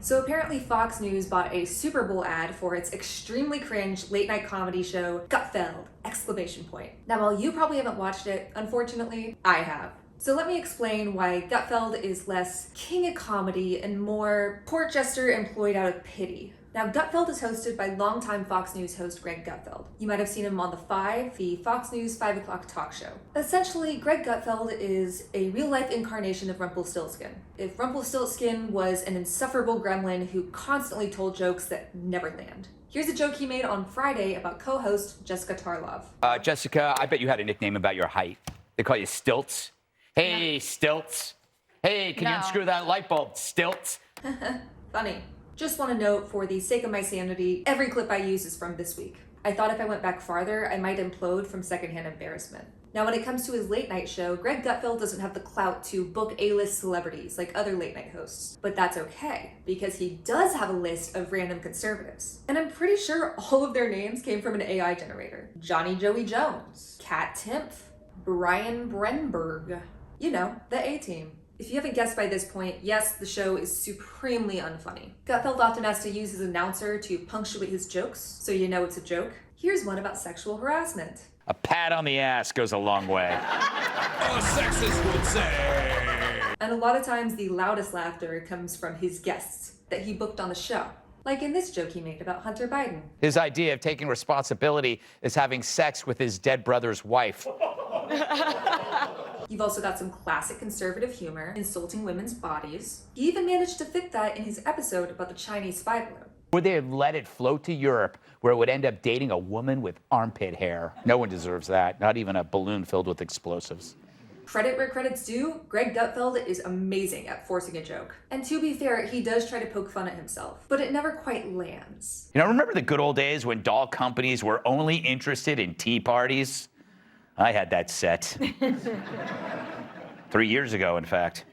So apparently Fox News bought a Super Bowl ad for its extremely cringe late-night comedy show, Gutfeld! Exclamation point. Now, while you probably haven't watched it, unfortunately, I have. So let me explain why Gutfeld is less king of comedy and more court jester employed out of pity. Now, Gutfeld is hosted by longtime Fox News host Greg Gutfeld. You might have seen him on The Five, the Fox News 5 o'clock talk show. Essentially, Greg Gutfeld is a real-life incarnation of Rumpelstiltskin. If Rumpelstiltskin was an insufferable gremlin who constantly told jokes that never land. Here's a joke he made on Friday about co-host Jessica Tarlov. Jessica, I bet you had a nickname about your height. They call you Stilts. Hey, No. Stilts. Hey, can you unscrew that light bulb, Stilts? Funny. Just want to note, for the sake of my sanity, every clip I use is from this week. I thought if I went back farther, I might implode from secondhand embarrassment. Now, when it comes to his late night show, Greg Gutfeld doesn't have the clout to book A-list celebrities like other late night hosts. But that's okay, because he does have a list of random conservatives. And I'm pretty sure all of their names came from an AI generator. Johnny Joey Jones, Kat Timpf, Brian Brenberg. You know, the A-team. If you haven't guessed by this point, yes, the show is supremely unfunny. Gutfeld often has to use his announcer to punctuate his jokes, so you know it's a joke. Here's one about sexual harassment. A pat on the ass goes a long way. A sexist would say. And a lot of times the loudest laughter comes from his guests that he booked on the show. Like in this joke he made about Hunter Biden. His idea of taking responsibility is having sex with his dead brother's wife. You've also got some classic conservative humor, insulting women's bodies. He even managed to fit that in his episode about the Chinese spy balloon. Would they have let it float to Europe, where it would end up dating a woman with armpit hair? No one deserves that, not even a balloon filled with explosives. Credit where credit's due, Greg Gutfeld is amazing at forcing a joke. And to be fair, he does try to poke fun at himself, but it never quite lands. You know, remember the good old days when doll companies were only interested in tea parties? I had that set. 3 years ago, in fact.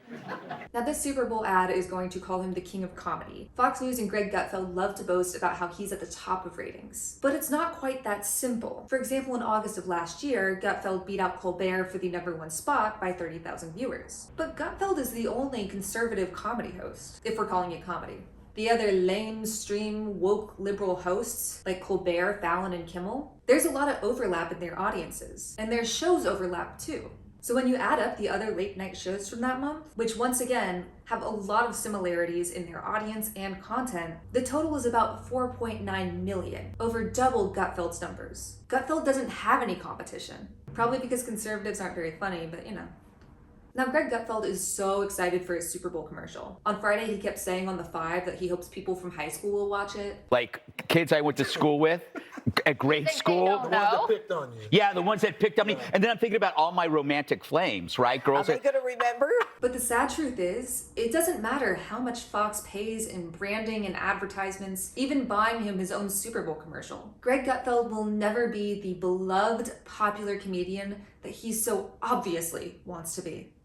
Now, this Super Bowl ad is going to call him the king of comedy. Fox News and Greg Gutfeld love to boast about how he's at the top of ratings. But it's not quite that simple. For example, in August of last year, Gutfeld beat out Colbert for the #1 spot by 30,000 viewers. But Gutfeld is the only conservative comedy host, if we're calling it comedy. The other lamestream, woke liberal hosts, like Colbert, Fallon, and Kimmel, there's a lot of overlap in their audiences. And their shows overlap too. So when you add up the other late night shows from that month, which once again have a lot of similarities in their audience and content, the total is about 4.9 million, over double Gutfeld's numbers. Gutfeld doesn't have any competition, probably because conservatives aren't very funny, but you know. Now, Greg Gutfeld is so excited for his Super Bowl commercial. On Friday, he kept saying on The Five that he hopes people from high school will watch it. Like kids I went to school with at grade school. The ones that picked on you. Yeah, the ones that picked on me. And then I'm thinking about all my romantic flames, right? Girls Are they going to remember? But the sad truth is, it doesn't matter how much Fox pays in branding and advertisements, even buying him his own Super Bowl commercial. Greg Gutfeld will never be the beloved, popular comedian that he so obviously wants to be.